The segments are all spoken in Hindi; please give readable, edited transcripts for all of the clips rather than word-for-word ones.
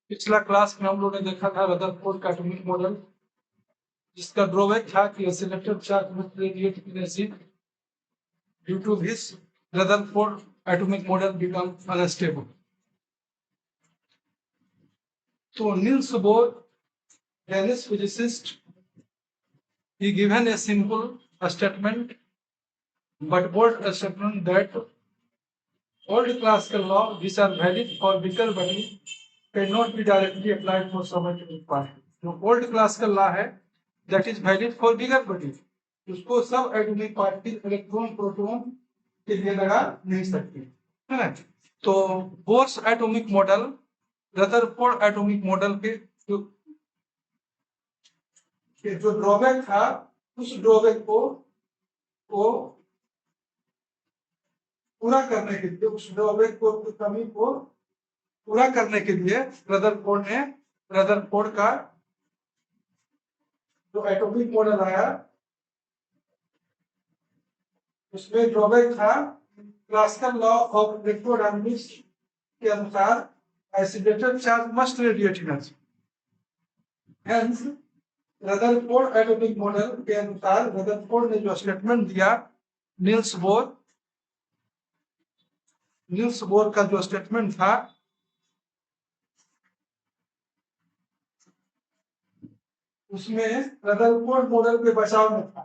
पिछला क्लास में हम लोग ने देखा था रदरफोर्ड का एटॉमिक मॉडल, जिसका ड्रॉबैक था कि selected charge must radiate energy. Due to this, Rutherford atomic model become unstable. So Niels Bohr, Danish physicist, he given a simple statement, but bold statement that old classical law, which are valid for bigger body, cannot be directly applied for subatomic particle. जो old classical law है, that is valid for bigger body, उसको सब एटॉमिक पार्टिकल इलेक्ट्रॉन प्रोटॉन के लिए लगा नहीं सकती है ना। तो bourse atomic model Rutherford atomic model के जो ड्रॉबैक था, उस ड्रॉबैक को पूरा करने के लिए, उस ड्रॉबैक को कमी को पूरा करने के लिए रदरफोर्ड का जो एटॉमिक मॉडल आया, उसमें ड्रॉबैक था क्लासिकल लॉ ऑफ इलेक्ट्रोडायनामिक्स के अनुसार isolated charge must radiate energy. Hence Rutherford atomic model के अनुसार रदरफोर्ड ने जो स्टेटमेंट दिया, नील्स बोर का जो स्टेटमेंट था, उसमें रदरफोर्ड मॉडल के बचाव में था।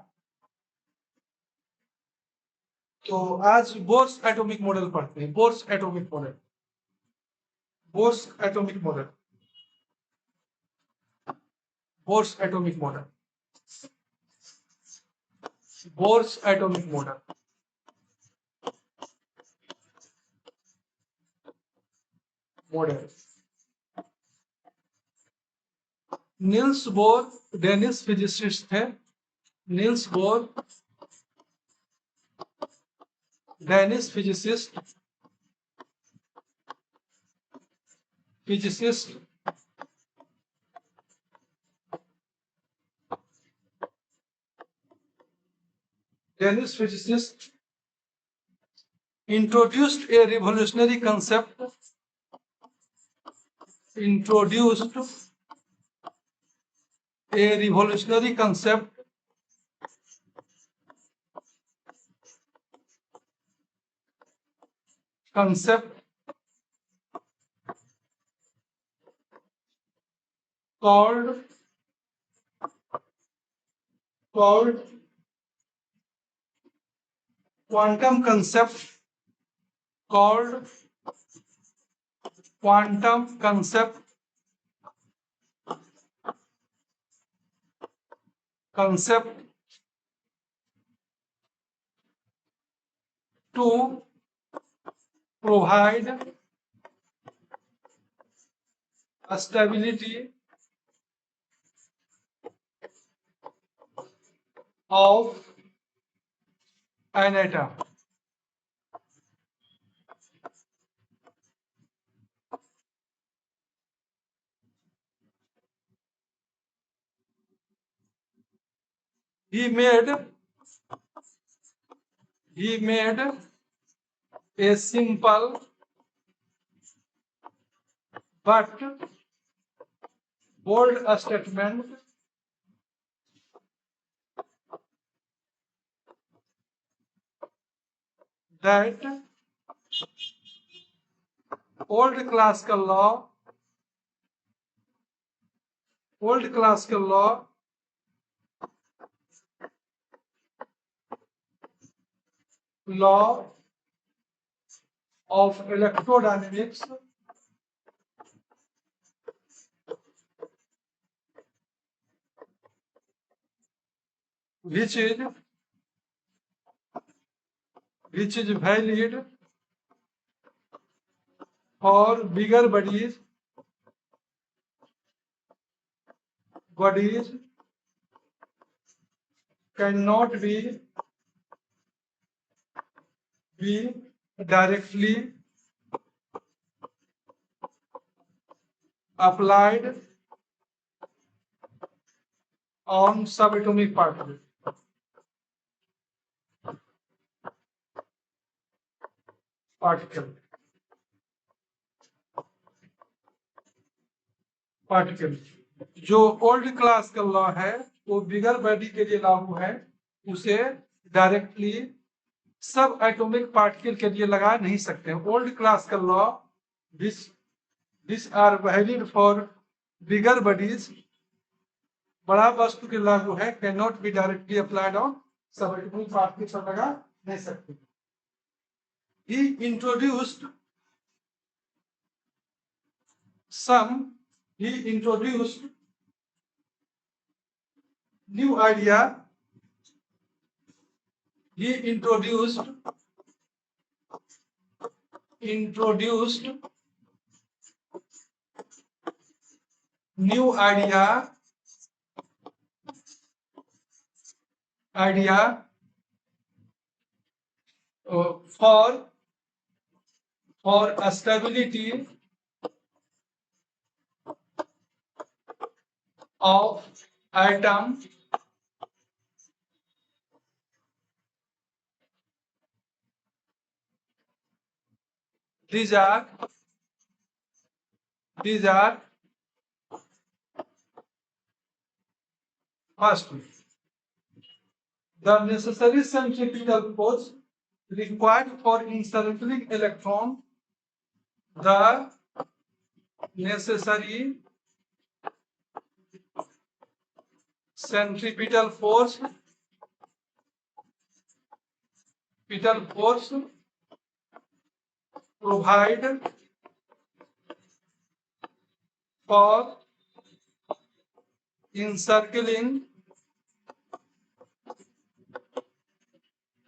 तो आज बोर्स एटॉमिक मॉडल पढ़ते हैं। Bohr's atomic model, Bohr's atomic model, Bohr's atomic model, Bohr's atomic model. Niels Bohr Danish physicist थे। Niels Bohr Danish physicist Danish physicist introduced a revolutionary concept, called quantum concept, called quantum concept to provide stability of an atom. He made a simple but bold statement that old classical law of electrodynamics which is valid for bigger bodies cannot be directly applied on subatomic particles. Particle. जो ओल्ड क्लास का लॉ है वो बिगर बॉडी के लिए लागू है, उसे डायरेक्टली सब एटॉमिक पार्टिकल के लिए लगा नहीं सकते। ओल्ड क्लास का law this are valid for bigger bodies, बड़ा वस्तु के लागू है, can not be directly applied on सब एटॉमिक पार्टिकल पर लगा नहीं सकते। He introduced he introduced new idea, he introduced new idea for stability of atom. These are first, the necessary centripetal force required for encircling electron. The necessary centripetal force provide for encircling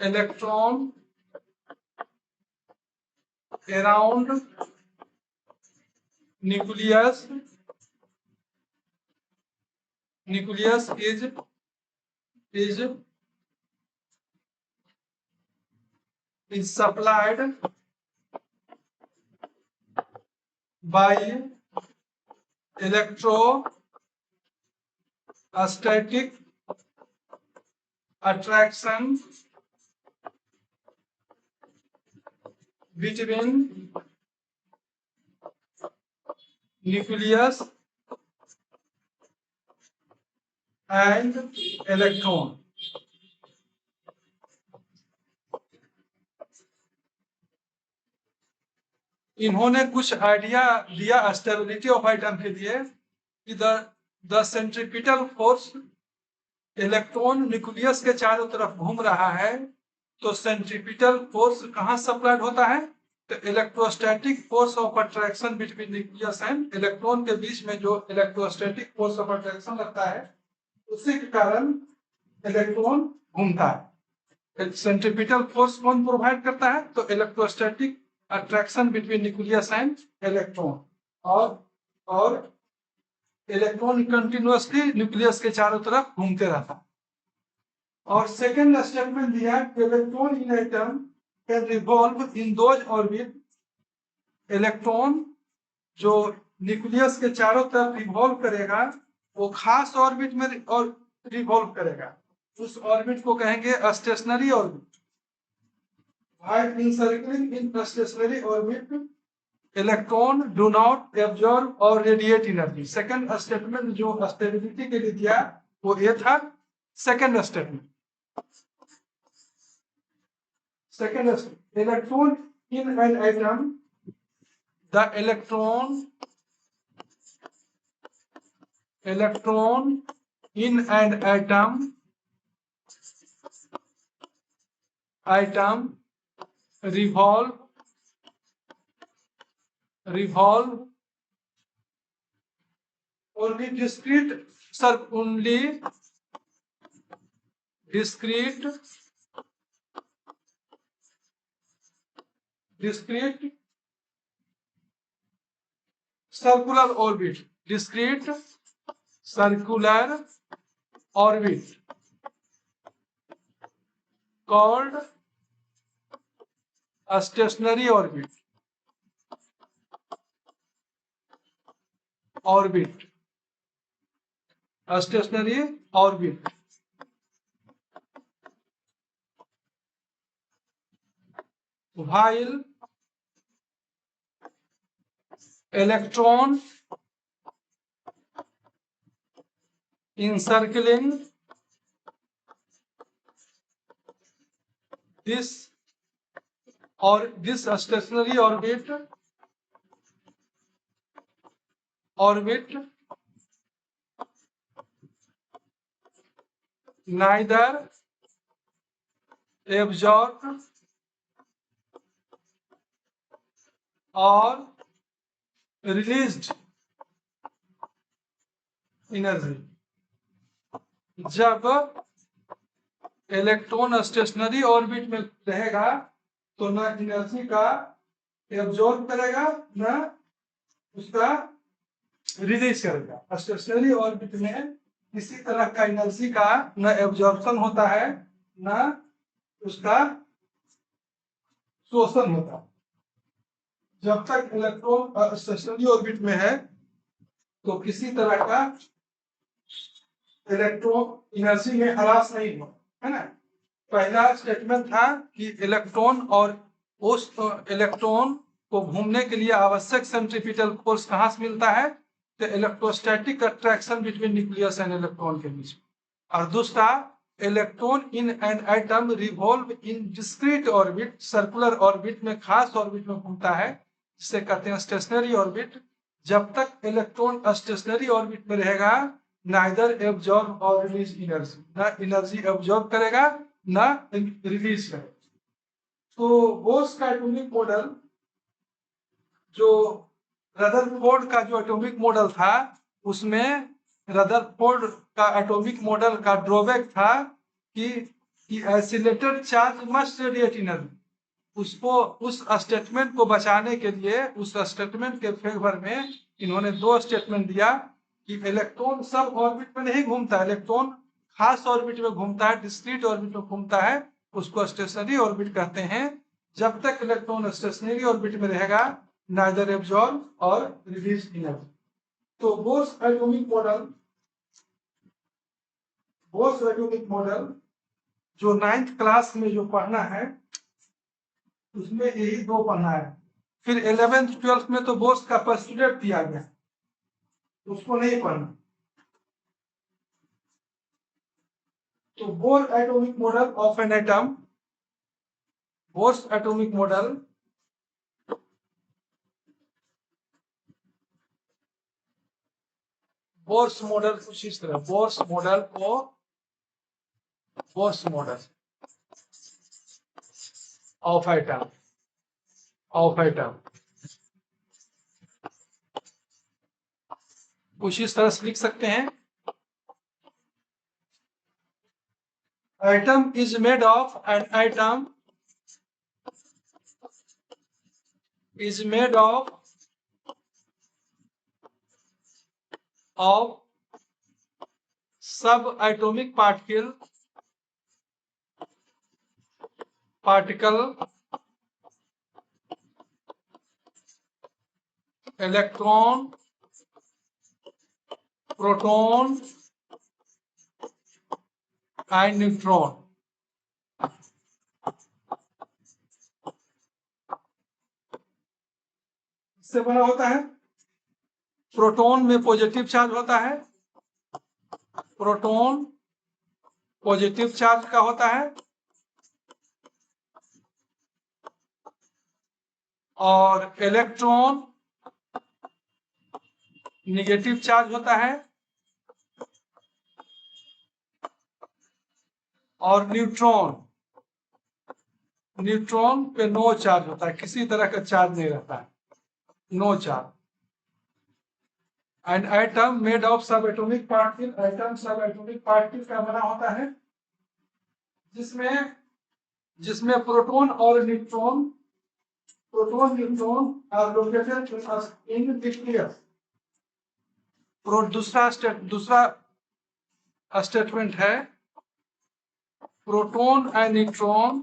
electron around nucleus is supplied by electrostatic attraction between nucleus and electron. इन्होंने कुछ आइडिया दिया स्टेबिलिटी ऑफ आइटम के लिए कि the centripetal force, electron nucleus के चारों तरफ घूम रहा है, तो सेंट्रीपिटल फोर्स कहां सप्लाइड होता है? तो electrostatic force of attraction between nucleus and electron के बीच में जो इलेक्ट्रोस्टैटिक फोर्स ऑफ अट्रैक्शन लगता है, उसी के कारण इलेक्ट्रॉन घूमता है। सेंट्रीपिटल फोर्स कौन प्रोवाइड करता है? तो electrostatic attraction between nucleus and electron, और इलेक्ट्रॉन कंटिन्यूअसली न्यूक्लियस के चारों तरफ घूमते रहता है। और सेकेंड स्टेटमेंट दिया, electron in atom can revolve in those orbit. Electron जो न्यूक्लियस के चारों तरफ रिवॉल्व करेगा, वो खास ऑर्बिट में रिवॉल्व करेगा, उस ऑर्बिट को कहेंगे stationery orbit. While encircling in stationary orbit, electron do not absorb or radiate energy. Second statement जो स्टेबिलिटी के लिए दिया वो ये था। Second statement, electron in an atom, the electron in an atom revolve only discrete circular orbit called a stationary orbit. A stationary orbit. While electron encircling this stationary orbit neither absorbed or released energy। जब इलेक्ट्रॉन स्टेशनरी ऑर्बिट में रहेगा तो ना एनर्जी का एब्जॉर्ब करेगा ना उसका रिलीज करेगा। स्टेशनरी ऑर्बिट में किसी तरह का एनर्जी का न एब्जॉर्प्शन होता है ना उसका शोषण होता है। जब तक इलेक्ट्रॉन स्टेशनरी ऑर्बिट में है तो किसी तरह का इलेक्ट्रॉन एनर्जी में ह्रास नहीं हो, है ना। पहला स्टेटमेंट था कि इलेक्ट्रॉन और उस इलेक्ट्रॉन को घूमने के लिए आवश्यक सेंट्रीपिटल फोर्स कहां से मिलता है, तो electrostatic attraction between nucleus and electron के बीच। और दूसरा, electron in an atom revolve in discrete orbit, circular orbit में, खास ऑर्बिट में घूमता है जिसे कहते हैं स्टेशनरी ऑर्बिट। जब तक इलेक्ट्रॉन स्टेशनरी ऑर्बिट में रहेगा नाइदर एब्जॉर्ब और रिलीज एनर्जी, ना एनर्जी एब्जॉर्ब करेगा ना रिलीज करेगा। तो बोर्स का एटॉमिक मॉडल, जो रदरफोर्ड का जो एटॉमिक मॉडल था, उसमें रदरफोर्ड का एटॉमिक मॉडल का ड्रॉबैक था कि isolated charge must radiate energy. उसको, उस स्टेटमेंट को बचाने के लिए, उस स्टेटमेंट के फेवर में इन्होंने दो स्टेटमेंट दिया कि इलेक्ट्रॉन सब ऑर्बिट में नहीं घूमता, इलेक्ट्रॉन खास ऑर्बिट में घूमता है, डिस्क्रीट ऑर्बिट में घूमता है, उसको स्टेशनरी ऑर्बिट कहते हैं। जब तक इलेक्ट्रॉन स्टेशनरी ऑर्बिट में रहेगा नाइदर एब्जॉर्ब और रिलीज एनर्जी। तो बोर्स एटॉमिक मॉडल जो 9th क्लास में जो पढ़ना है उसमें यही दो पढ़ना है। फिर 11th 12th में तो बोर्स का पोस्टुलेट दिया गया, उसको नहीं पढ़ना। तो bore atomic model of an atom, bourse atomic model Bohr's model कुछ इस तरह, बोर्स मॉडल ऑफ एटम कुछ इस तरह से लिख सकते हैं। Atom is made of, an atom is made of subatomic particle, electron, proton and neutron। इससे बना होता है। प्रोटॉन में पॉजिटिव चार्ज होता है, प्रोटॉन पॉजिटिव चार्ज का होता है और इलेक्ट्रॉन नेगेटिव चार्ज होता है और न्यूट्रॉन पे नो चार्ज होता है, किसी तरह का चार्ज नहीं रहता है, no charge. And atom made of sub atomic particle, atom sub atomic particle का बना होता है जिसमें प्रोटॉन और neutron are located in nucleus. दूसरा स्टेटमेंट है proton and neutron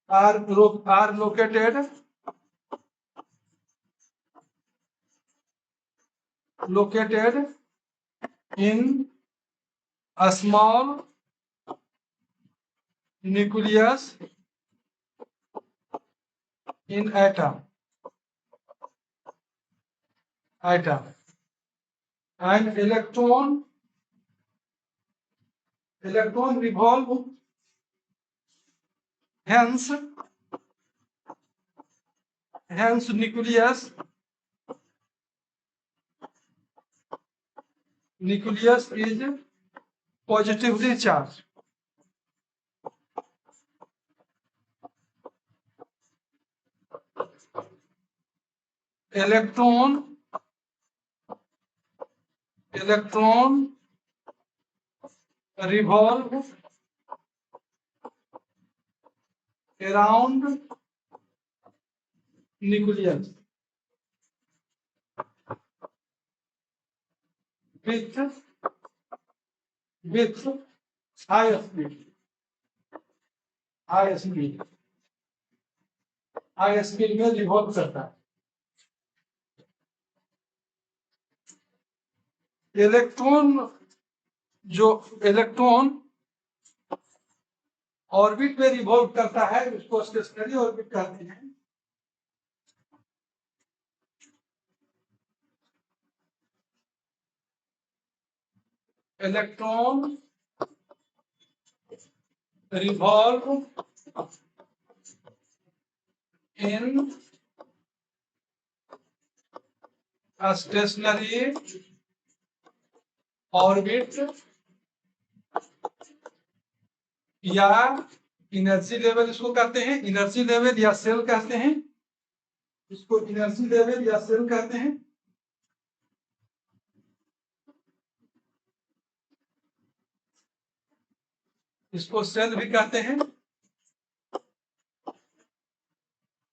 are located in a small nucleus in atom and electron revolve, hence nucleus is positively charged. Electron revolve around nucleus with high speed. high speed में रिवॉल्व करता है. इलेक्ट्रॉन ऑर्बिट में रिवॉल्व करता है, उसको स्टेशनरी ऑर्बिट कहते हैं. Electron revolve in a stationary orbit या एनर्जी लेवल इसको कहते हैं, एनर्जी लेवल या सेल कहते हैं, इसको एनर्जी लेवल या सेल कहते हैं. इसको सेल भी कहते हैं.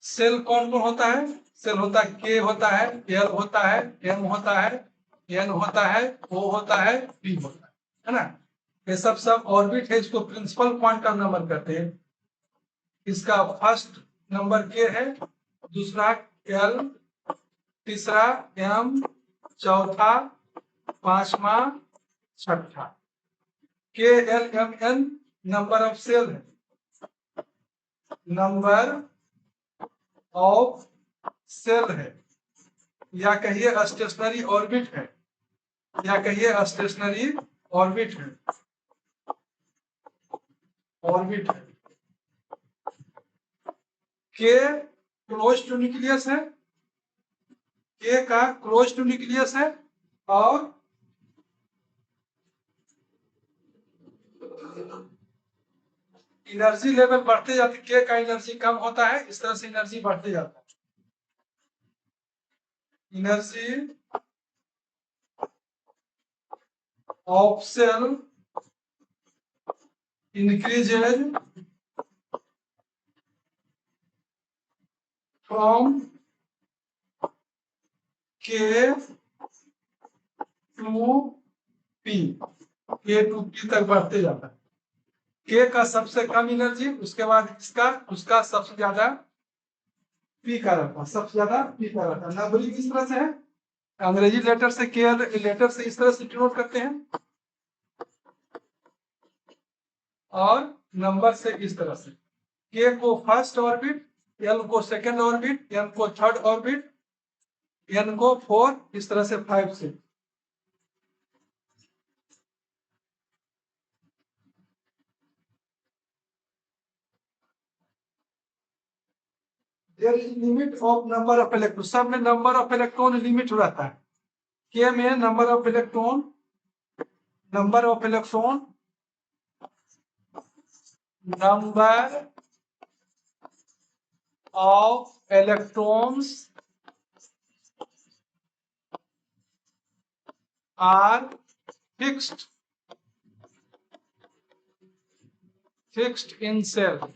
सेल कौन कौन होता है? सेल होता है के होता है, एल होता है, एम होता है, एन होता है, ओ होता है, पी होता है ना. ये सब ऑर्बिट है. इसको प्रिंसिपल क्वांटम नंबर कहते हैं. इसका फर्स्ट नंबर के है, दूसरा एल, तीसरा एम, चौथा, पांचवा, छठा. K L M N number of shell है, नंबर ऑफ सेल है, या कहिए स्टेशनरी ऑर्बिट है, या कहिए स्टेशनरी ऑर्बिट है. के क्लोज टू न्यूक्लियस है, के का क्लोज टू न्यूक्लियस है, और एनर्जी लेवल बढ़ते जाते, के का एनर्जी कम होता है, इस तरह से एनर्जी बढ़ते जाता है. Energy of shell increases from K to P, K to P तक बढ़ते जाता है. के का सबसे कम एनर्जी, उसके बाद उसका सबसे ज्यादा पी का रहता है, सबसे ज्यादा पी का रहता है. नंबरिंग किस तरह से है? अंग्रेजी लेटर से के लेटर से इस तरह से डिनोट करते हैं, और नंबर से इस तरह से. के को फर्स्ट ऑर्बिट, एल को सेकंड ऑर्बिट, एम को थर्ड ऑर्बिट, एन को फोर, इस तरह से 5 से. There is limit of number of electron. सब में नंबर ऑफ इलेक्ट्रॉन लिमिट रहता है. के में number of electron number of electrons are fixed in cell.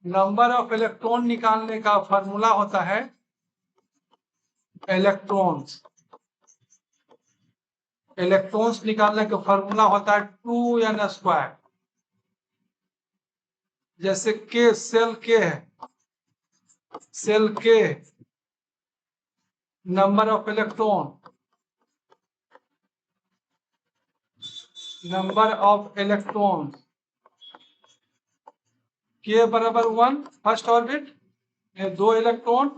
Number of electron निकालने का फॉर्मूला होता है इलेक्ट्रॉन्स निकालने का फॉर्मूला होता है 2n². जैसे के सेल के है, सेल के number of electron number of electron के बराबर 1 फर्स्ट ऑर्बिट में 2 इलेक्ट्रॉन,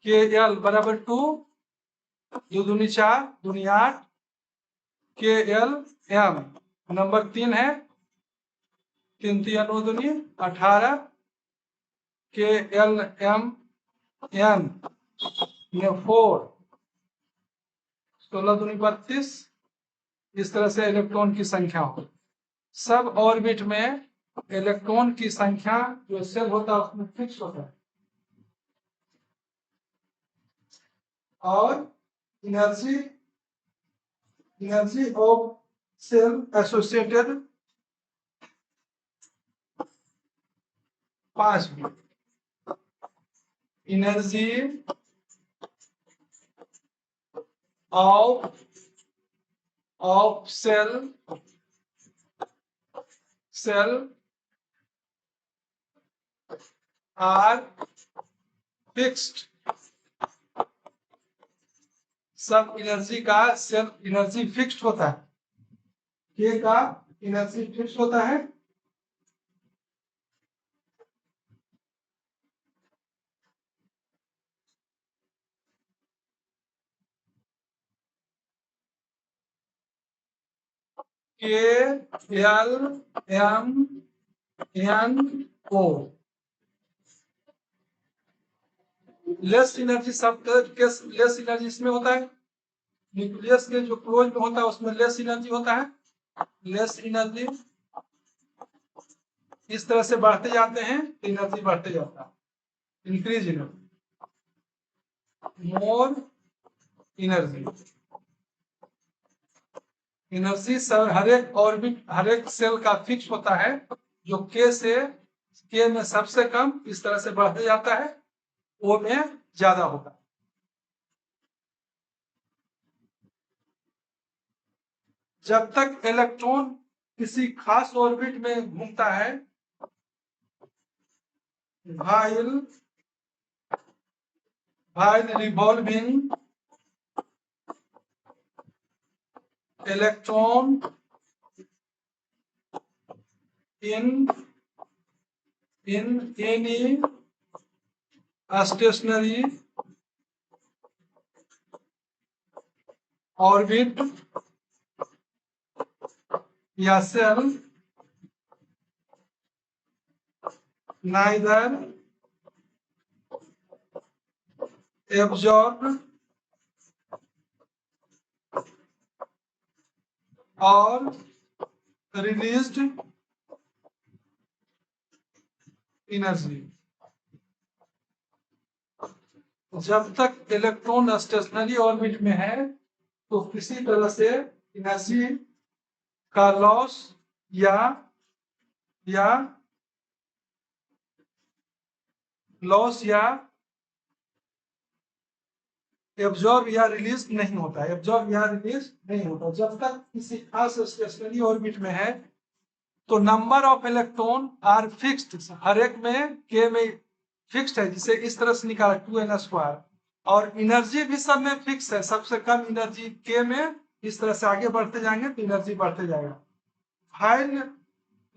के एल बराबर 2, 2 दूनी 4 दूनी 8, के एल एम नंबर 3 है, 3 3 9 दूनी 18, के एल एम एन में 4, 16 दूनी 32। इस तरह से इलेक्ट्रॉन की संख्या हो। सब ऑर्बिट में इलेक्ट्रॉन की संख्या जो सेल होता है उसमें फिक्स होता है, और energy energy of shell associated 5 भी। Energy of shell are fixed. सब एनर्जी का सेल एनर्जी फिक्स्ड होता है, के का एनर्जी फिक्स होता है। K L M N O less energy, सब लेस एनर्जी इसमें होता है। न्यूक्लियस के जो क्लोज में होता है उसमें लेस एनर्जी होता है। लेस एनर्जी इस तरह से बढ़ते जाते हैं, एनर्जी बढ़ते जाता है, increase energy, more energy. Energy सब हर एक ऑर्बिट हर एक सेल का फिक्स होता है, जो के में सबसे कम इस तरह से बढ़ते जाता है, ओ में ज्यादा होता है। जब तक इलेक्ट्रॉन किसी खास ऑर्बिट में घूमता है, while revolving electron in any stationary orbit या cell, neither absorb or released energy। जब तक इलेक्ट्रॉन स्टेशनरी ऑर्बिट में है तो किसी तरह से एनर्जी का लॉस या या एब्जॉर्ब या रिलीज नहीं होता है, एब्जॉर्ब या रिलीज नहीं होता जब तक किसी खास स्टेशनरी ऑर्बिट में है। तो number of electron are fixed, हर एक में के में फिक्स्ड है, जिसे इस तरह से निकाला 2n²। और एनर्जी भी सब में फिक्स है, सबसे कम एनर्जी के में। इस तरह से आगे बढ़ते जाएंगे तो एनर्जी बढ़ते जाएगा। File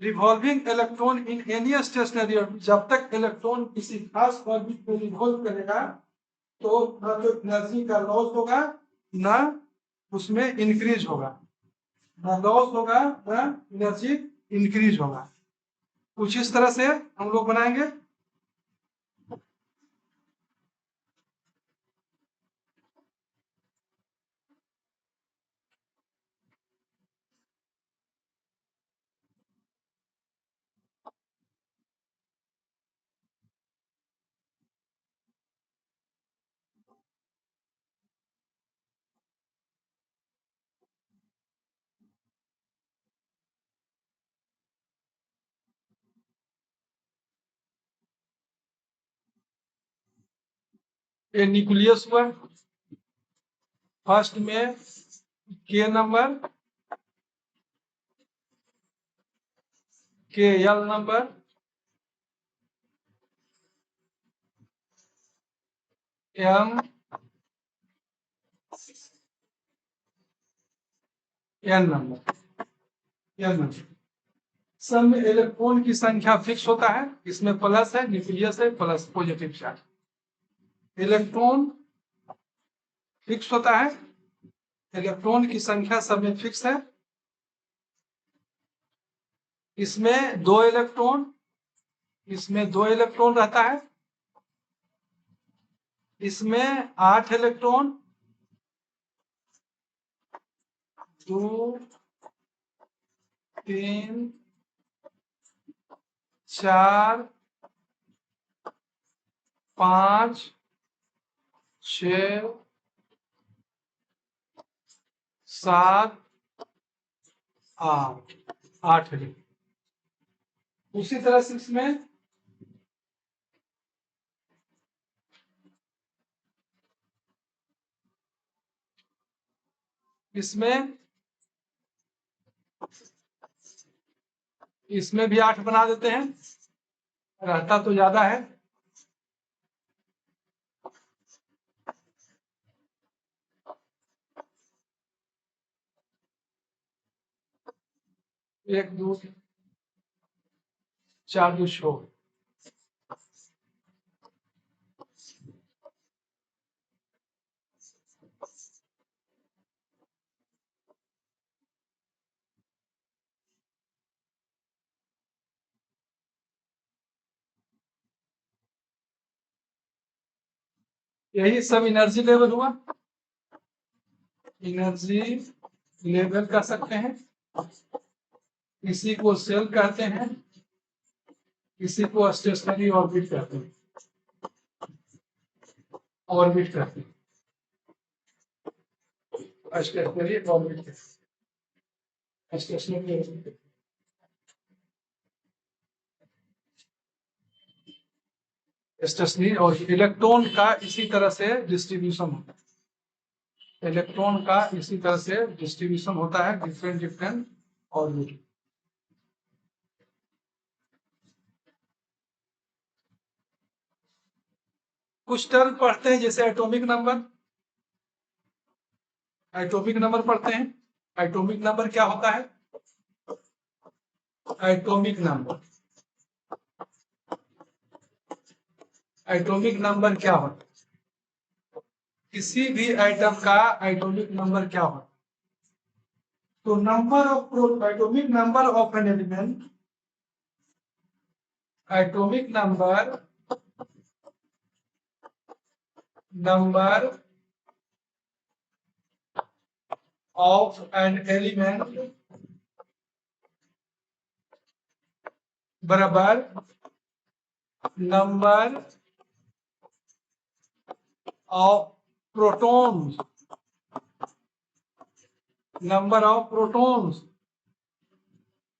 revolving electron in any stationery orbit, जब तक इलेक्ट्रॉन किसी खास ऑर्बिट में रिवॉल्व करेगा तो ना तो एनर्जी का लॉस होगा, ना उसमें इंक्रीज होगा, ना लॉस होगा ना एनर्जी इंक्रीज होगा। कुछ इस तरह से हम लोग बनाएंगे। ये न्यूक्लियस हुआ, फर्स्ट में K number, K L number, M N number. n। सब में इलेक्ट्रॉन की संख्या फिक्स होता है, इसमें प्लस है, न्यूक्लियस है, plus positive charge. Electron fix होता है, इलेक्ट्रॉन की संख्या सब में फिक्स है। इसमें दो इलेक्ट्रॉन, इसमें दो इलेक्ट्रॉन रहता है, इसमें 8 इलेक्ट्रॉन, 2 3 4 5 6 7 8, 8 इलेक्ट्रॉन। उसी तरह से इसमें इसमें भी 8 बना देते हैं, रहता तो ज्यादा है। एक 2 4 2 6। यही सब एनर्जी लेवल हुआ। एनर्जी लेवल कह सकते हैं, इसी को सेल कहते हैं, इसी को स्टेशनरी ऑर्बिट कहते हैं, ऑर्बिट कहते हैं, स्टेशनरी ऑर्बिट कहते हैं, स्टेशनरी ऑर्बिट। स्टेशनरी और इलेक्ट्रॉन का इसी तरह से डिस्ट्रीब्यूशन होता है, इलेक्ट्रॉन का इसी तरह से डिस्ट्रीब्यूशन होता है डिफरेंट डिफरेंट ऑर्बिट। कुछ टर्म पढ़ते हैं जैसे एटॉमिक नंबर, एटॉमिक नंबर पढ़ते हैं। एटॉमिक नंबर क्या होता है? एटॉमिक नंबर, एटॉमिक नंबर क्या होता है? किसी भी एटम का एटॉमिक नंबर क्या होता है? तो number of atomic number of an element, atomic number, number of an element बराबर number of protons, number of protons,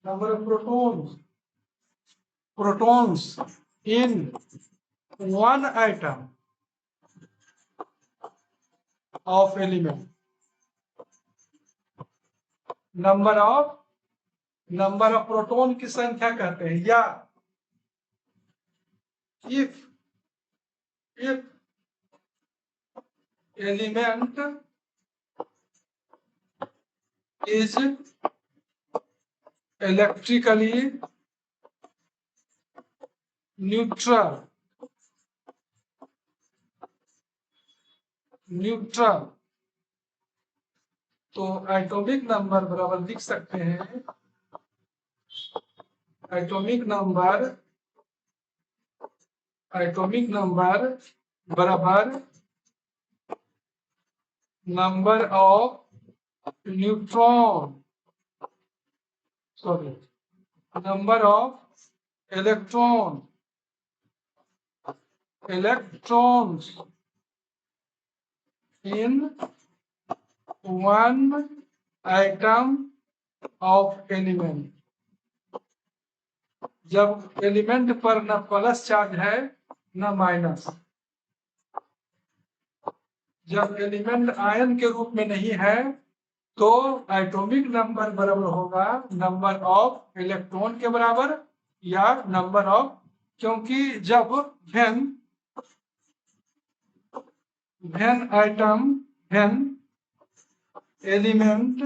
number of protons, protons in one atom of element, number of proton की संख्या कहते हैं। या if element is electrically neutral, neutral, तो एटॉमिक नंबर बराबर लिख सकते हैं, एटॉमिक नंबर, एटॉमिक नंबर बराबर number of neutron, sorry, number of electron, electrons in one atom of element. जब एलिमेंट पर न प्लस चार्ज है न माइनस, जब एलिमेंट आयन के रूप में नहीं है तो एटॉमिक नंबर बराबर होगा नंबर ऑफ इलेक्ट्रॉन के बराबर या नंबर ऑफ, क्योंकि जब when when atom, when element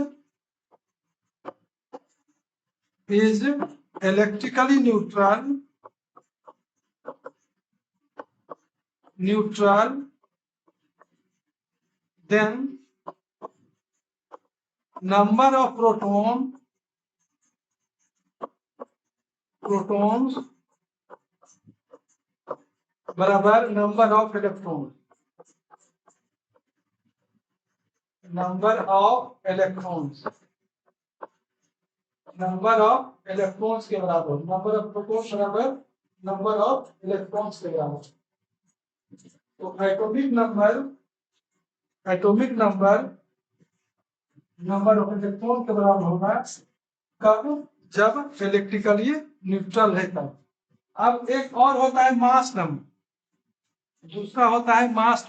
is electrically neutral, then number of protons बराबर number of electrons. Number of electrons के बराबर, number of protons बराबर number of electrons के बराबर. तो atomic number number of electron के बराबर होगा कब? जब इलेक्ट्रिकली न्यूट्रल है तब. अब एक और होता है मास नंबर, दूसरा होता है मास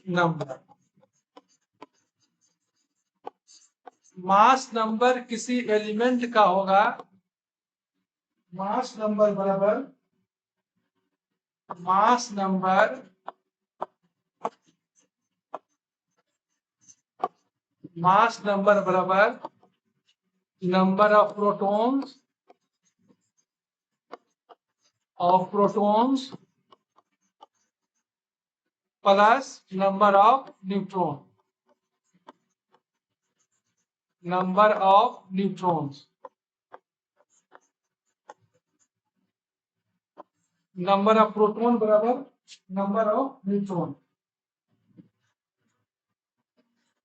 नंबर. मास नंबर किसी एलिमेंट का होगा, मास नंबर बराबर number of protons plus number of neutrons. Number of proton बराबर number of neutron.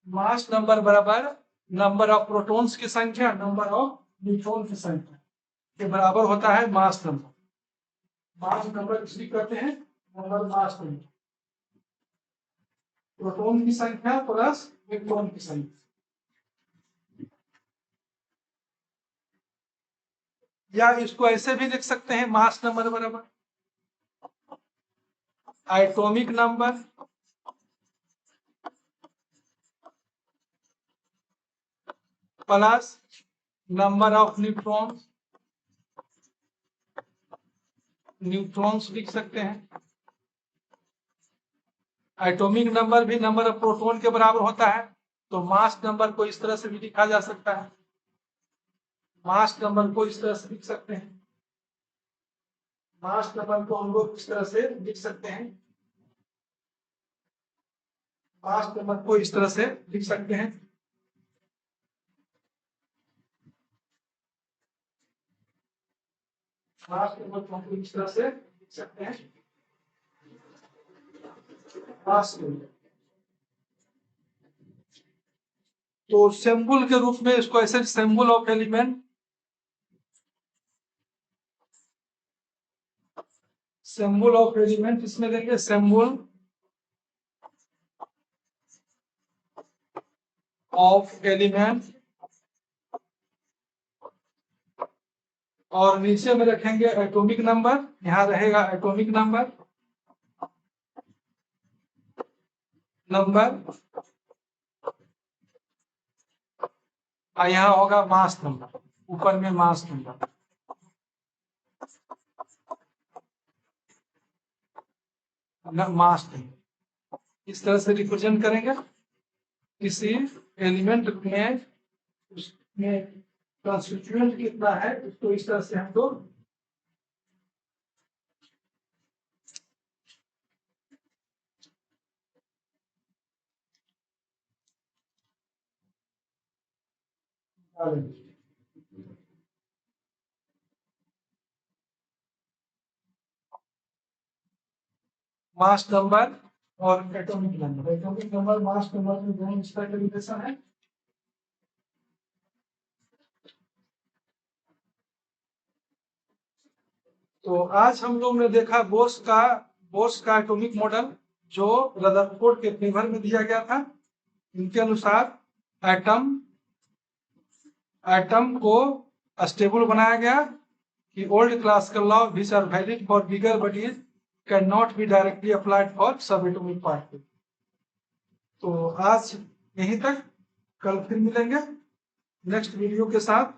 Mass number बराबर नंबर ऑफ प्रोटॉन्स की संख्या नंबर ऑफ न्यूट्रॉन की संख्या के बराबर होता है मास नंबर. मास नंबर इसलिए कहते हैं नंबर मास नंबर. प्रोटॉन की संख्या प्लस न्यूट्रॉन की संख्या. या इसको ऐसे भी लिख सकते हैं, मास नंबर बराबर atomic number plus number of neutrons लिख सकते हैं. एटॉमिक नंबर भी नंबर ऑफ प्रोटॉन के बराबर होता है, तो मास नंबर को इस तरह से भी लिखा जा सकता है. मास नंबर को इस तरह से लिख सकते हैं. मास नंबर को हम लोग इस तरह से लिख सकते हैं. मास नंबर को इस तरह से लिख सकते हैं. मास नंबर को हम इस तरह से लिख सकते हैं. मास नंबर तो सिंबल के रूप में इसको ऐसे सिंबल ऑफ एलिमेंट, इसमें देंगे सिंबल ऑफ एलिमेंट और नीचे में रखेंगे एटॉमिक नंबर. यहां रहेगा एटॉमिक नंबर और यहाँ होगा मास नंबर, ऊपर में मास नंबर. मास नंबर इस तरह से रिप्रेजेंट करेंगे. किसी एलिमेंट में उसमें कंस्टिट्यूएंट कितना है उसको इस तरह से हम लोग मास नंबर और एटॉमिक नंबर मास नंबर में दोनों इसका रिलेशन है. तो आज हम लोग ने देखा बोस का एटॉमिक मॉडल जो रदरफोर्ड के पेपर में दिया गया था. इनके अनुसार एटम को स्टेबल बनाया गया कि old classical law which are valid for bigger bodies can not be directly applied for sub atomic particle. तो आज यहीं तक, कल फिर मिलेंगे नेक्स्ट वीडियो के साथ.